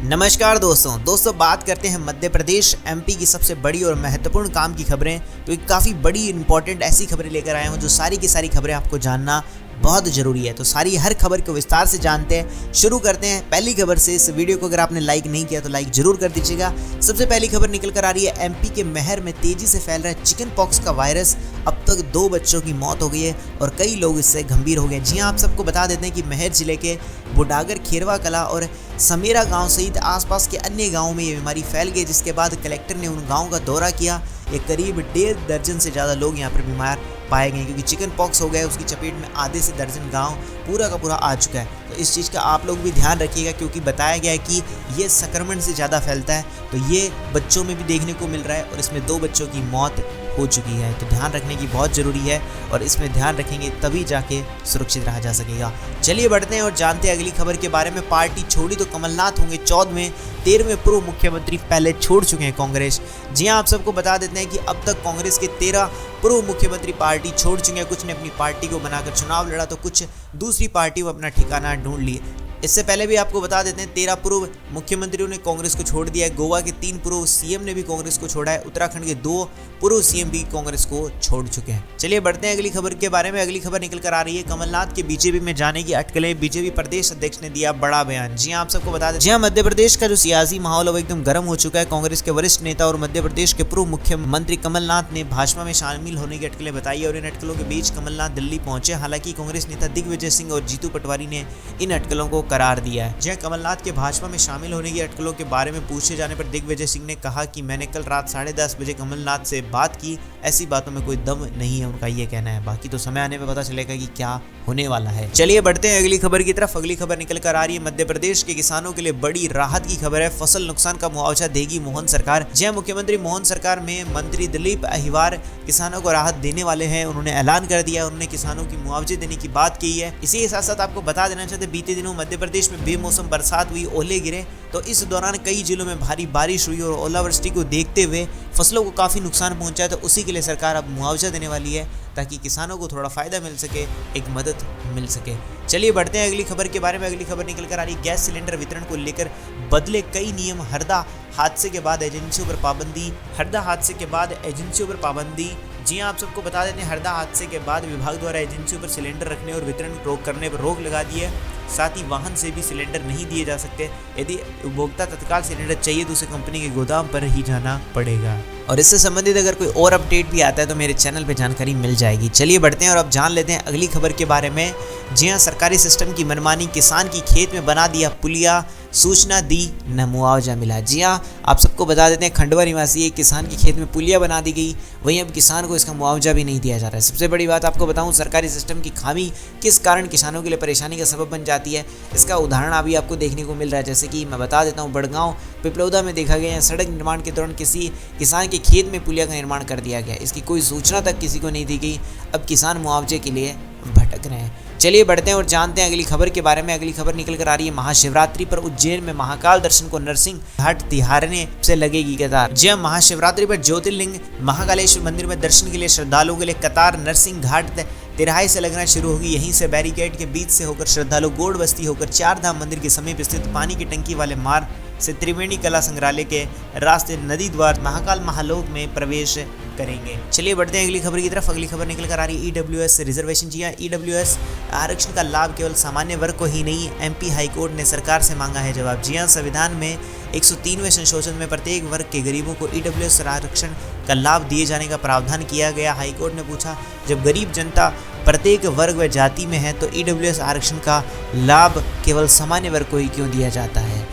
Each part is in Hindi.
नमस्कार दोस्तों बात करते हैं मध्य प्रदेश एमपी की सबसे बड़ी और महत्वपूर्ण काम की खबरें। तो एक काफ़ी बड़ी इंपॉर्टेंट ऐसी खबरें लेकर आए हूँ जो सारी की सारी खबरें आपको जानना बहुत ज़रूरी है। तो सारी हर खबर को विस्तार से जानते हैं। शुरू करते हैं पहली खबर से। इस वीडियो को अगर आपने लाइक नहीं किया तो लाइक जरूर कर दीजिएगा। सबसे पहली खबर निकल कर आ रही है एमपी के महर में तेजी से फैल रहा है चिकन पॉक्स का वायरस। अब तक 2 बच्चों की मौत हो गई है और कई लोग इससे गंभीर हो गए। जी हाँ, आप सबको बता देते हैं कि महर जिले के बुडागर, खेरवा कला और समेरा गांव सहित आसपास के अन्य गांवों में ये बीमारी फैल गई, जिसके बाद कलेक्टर ने उन गांवों का दौरा किया। एक करीब 1.5 दर्जन से ज़्यादा लोग यहाँ पर बीमार पाए गए क्योंकि चिकन पॉक्स हो गया। उसकी चपेट में आधे से दर्जन गांव पूरा का पूरा आ चुका है। तो इस चीज़ का आप लोग भी ध्यान रखिएगा क्योंकि बताया गया है कि ये संक्रमण से ज़्यादा फैलता है। तो ये बच्चों में भी देखने को मिल रहा है और इसमें 2 बच्चों की मौत हो चुकी है। तो ध्यान रखने की बहुत ज़रूरी है और इसमें ध्यान रखेंगे तभी जाके सुरक्षित रहा जा सकेगा। चलिए बढ़ते हैं और जानते हैं अगली खबर के बारे में। पार्टी छोड़ी तो कमलनाथ होंगे 14वें, 13वें पूर्व मुख्यमंत्री पहले छोड़ चुके हैं कांग्रेस। जी हाँ, आप सबको बता देते हैं कि अब तक कांग्रेस के 13 पूर्व मुख्यमंत्री पार्टी छोड़ चुके हैं। कुछ ने अपनी पार्टी को बनाकर चुनाव लड़ा तो कुछ दूसरी पार्टी को अपना ठिकाना ढूंढ लिए। इससे पहले भी आपको बता देते हैं 13 पूर्व मुख्यमंत्रियों ने कांग्रेस को छोड़ दिया है। गोवा के 3 पूर्व सीएम ने भी कांग्रेस को छोड़ा है। उत्तराखंड के 2 पूर्व सीएम भी कांग्रेस को छोड़ चुके हैं। चलिए बढ़ते हैं अगली खबर के बारे में। अगली खबर निकल कर आ रही है कमलनाथ के बीजेपी में जाने की अटकलें। बीजेपी प्रदेश अध्यक्ष ने दिया बड़ा बयान। जी हाँ, आप सबको बता दें, जी हाँ, मध्य प्रदेश का जो सियासी माहौल है वो एकदम गर्म हो चुका है। कांग्रेस के वरिष्ठ नेता और मध्य प्रदेश के पूर्व मुख्यमंत्री कमलनाथ ने भाजपा में शामिल होने की अटकलें बताई और इन अटकलों के बीच कमलनाथ दिल्ली पहुंचे। हालांकि कांग्रेस नेता दिग्विजय सिंह और जीतू पटवारी ने इन अटकलों को करार दिया है। कमलनाथ के भाजपा में शामिल होने की अटकलों के बारे में पूछे जाने पर दिग्विजय सिंह ने कहा कि मैंने कल रात 10:30 बजे कमलनाथ से बात की, ऐसी बातों में कोई दम नहीं है, उनका ये कहना है। बाकी तो समय आने में पता चलेगा कि क्या होने वाला है। चलिए बढ़ते हैं अगली खबर की तरफ। अगली खबर निकल कर आ रही है मध्य प्रदेश के किसानों के लिए बड़ी राहत की खबर है। फसल नुकसान का मुआवजा देगी मोहन सरकार। जय मुख्यमंत्री मोहन सरकार में मंत्री दिलीप अहिवार किसानों को राहत देने वाले हैं। उन्होंने ऐलान कर दिया, उन्होंने किसानों की मुआवजे देने की बात की है। इसी के साथ साथ आपको बता देना चाहते बीते दिनों मध्य प्रदेश में बेमौसम बरसात हुई, ओले गिरे। तो इस दौरान कई जिलों में भारी बारिश हुई और ओलावृष्टि को देखते हुए फसलों को काफ़ी नुकसान पहुंचा है। तो उसी के लिए सरकार अब मुआवजा देने वाली है ताकि किसानों को थोड़ा फायदा मिल सके, एक मदद मिल सके। चलिए बढ़ते हैं अगली खबर के बारे में। अगली खबर निकल कर आ रही है गैस सिलेंडर वितरण को लेकर बदले कई नियम। हरदा हादसे के बाद एजेंसियों पर पाबंदी। हरदा हादसे के बाद एजेंसियों पर पाबंदी। जी हाँ, आप सबको बता देते हैं हरदा हादसे के बाद विभाग द्वारा एजेंसियों पर सिलेंडर रखने और वितरण करने पर रोक लगा दी है। साथ ही वाहन से भी सिलेंडर नहीं दिए जा सकते। यदि उपभोक्ता तत्काल सिलेंडर चाहिए तो उसे कंपनी के गोदाम पर ही जाना पड़ेगा। और इससे संबंधित अगर कोई और अपडेट भी आता है तो मेरे चैनल पे जानकारी मिल जाएगी। चलिए बढ़ते हैं और अब जान लेते हैं अगली खबर के बारे में। जी हाँ, सरकारी सिस्टम की मनमानी, किसान की खेत में बना दिया पुलिया, सूचना दी न मुआवजा मिला। जी हाँ, आप सबको बता देते हैं खंडवा निवासी एक किसान की खेत में पुलिया बना दी गई, वहीं अब किसान को इसका मुआवजा भी नहीं दिया जा रहा है। सबसे बड़ी बात आपको बताऊं, सरकारी सिस्टम की खामी किस कारण किसानों के लिए परेशानी का सबब बन जाती है, इसका उदाहरण अभी आपको देखने को मिल रहा है। जैसे कि मैं बता देता हूँ, बड़गांव पिपलौदा में देखा गया, सड़क निर्माण के दौरान किसी किसान के खेत में पुलिया का निर्माण कर दिया गया। इसकी कोई सूचना तक किसी को नहीं दी गई। अब किसान मुआवजे के लिए भटक रहे हैं। चलिए बढ़ते हैं और जानते हैं अगली खबर के बारे में। अगली खबर निकल कर आ रही है महाशिवरात्रि पर उज्जैन में महाकाल दर्शन को नरसिंह घाट तिहारने से लगेगी कतार। जब महाशिवरात्रि पर ज्योतिर्लिंग महाकालेश्वर मंदिर में दर्शन के लिए श्रद्धालुओं के लिए कतार नरसिंह घाट तिराहे से लगना शुरू होगी। यहीं से बैरिकेड के बीच से होकर श्रद्धालु गोड़ बस्ती होकर 4 धाम मंदिर के समीप स्थित पानी की टंकी वाले मार्ग से त्रिवेणी कला संग्रहालय के रास्ते नदी द्वार महाकाल महालोक में प्रवेश करेंगे। चलिए बढ़ते हैं अगली खबर की तरफ। अगली खबर निकल कर आ रही है ईडब्ल्यूएस रिजर्वेशन। जी हाँ, ईडब्ल्यूएस आरक्षण का लाभ केवल सामान्य वर्ग को ही नहीं, एमपी हाईकोर्ट ने सरकार से मांगा है जवाब। जी हाँ, संविधान में 103वें संशोधन में प्रत्येक वर्ग के गरीबों को ईडब्ल्यूएस आरक्षण का लाभ दिए जाने का प्रावधान किया गया। हाईकोर्ट ने पूछा, जब गरीब जनता प्रत्येक वर्ग व जाति में है तो ईडब्ल्यूएस आरक्षण का लाभ केवल सामान्य वर्ग को ही क्यों दिया जाता है।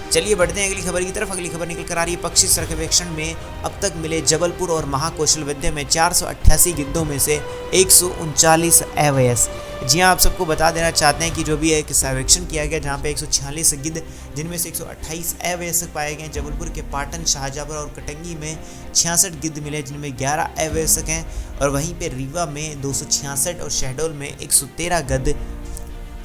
चलिए बढ़ते हैं अगली खबर की तरफ। अगली खबर निकल कर आ रही है पक्षी सर्वेक्षण में अब तक मिले जबलपुर और महाकौशल विद्या में 488 गिद्धों में से 139 अवयस। जी हाँ, आप सबको बता देना चाहते हैं कि जो भी एक सर्वेक्षण किया गया जहाँ पे 146 गिद्ध, जिनमें से 128 अवयस्क पाए गए। जबलपुर के पाटन, शाहजहाँपुर और कटंगी में 66 गिद्ध मिले जिनमें 11 अवयस्क हैं और वहीं पे रीवा में 266 और शहडोल में 113 गिद्ध।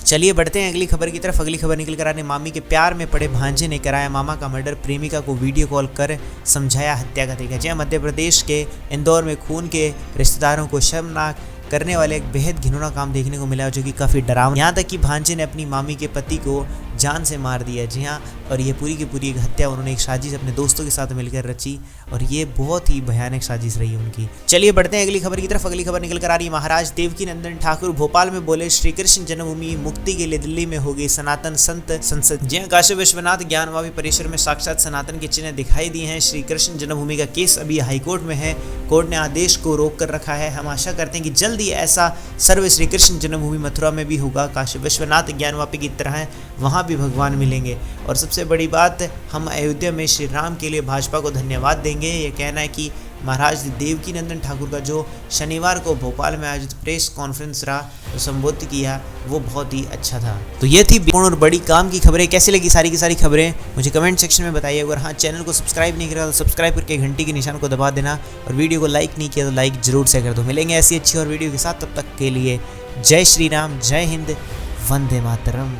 चलिए बढ़ते हैं अगली खबर की तरफ। अगली खबर निकल कर आने मामी के प्यार में पड़े भांजे ने कराया मामा का मर्डर, प्रेमिका को वीडियो कॉल कर समझाया हत्या का तरीका। जहाँ मध्य प्रदेश के इंदौर में खून के रिश्तेदारों को शर्मनाक करने वाले एक बेहद घिनौना काम देखने को मिला जो कि काफ़ी डरावना। यहाँ तक कि भांजे ने अपनी मामी के पति को जान से मार दिया। जी हाँ, और ये पूरी की पूरी एक हत्या उन्होंने एक साजिश अपने दोस्तों के साथ मिलकर रची और ये बहुत ही भयानक साजिश रही उनकी। चलिए बढ़ते हैं अगली खबर की तरफ। अगली खबर निकल कर आ रही है, महाराज देवकीनंदन ठाकुर भोपाल में बोले श्री कृष्ण जन्मभूमि मुक्ति के लिए दिल्ली में होगी सनातन संत संसद। जी हाँ, काशी विश्वनाथ ज्ञानवापी परिसर में साक्षात सनातन के चिन्ह दिखाई दिए हैं। श्री कृष्ण जन्मभूमि का केस अभी हाईकोर्ट में है, कोर्ट ने आदेश को रोक कर रखा है। हम आशा करते हैं कि जल्द ही ऐसा सर्व श्री कृष्ण जन्मभूमि मथुरा में भी होगा। काशी विश्वनाथ ज्ञानवापी की तरह वहाँ भी भगवान मिलेंगे। और सबसे बड़ी बात, हम अयोध्या में श्री राम के लिए भाजपा को धन्यवाद देंगे। ये कहना है कि महाराज देवकीनंदन ठाकुर का जो शनिवार को भोपाल में आयोजित प्रेस कॉन्फ्रेंस रहा तो संबोधित किया, वो बहुत ही अच्छा था। तो ये थी पूर्ण और बड़ी काम की खबरें। कैसी लगी सारी की सारी खबरें मुझे कमेंट सेक्शन में बताइए। अगर हाँ चैनल को सब्सक्राइब नहीं करा तो सब्सक्राइब करके घंटी के निशान को दबा देना और वीडियो को लाइक नहीं किया तो लाइक जरूर से कर दो। मिलेंगे ऐसी अच्छी और वीडियो के साथ, तब तक के लिए जय श्री राम, जय हिंद, वंदे मातरम।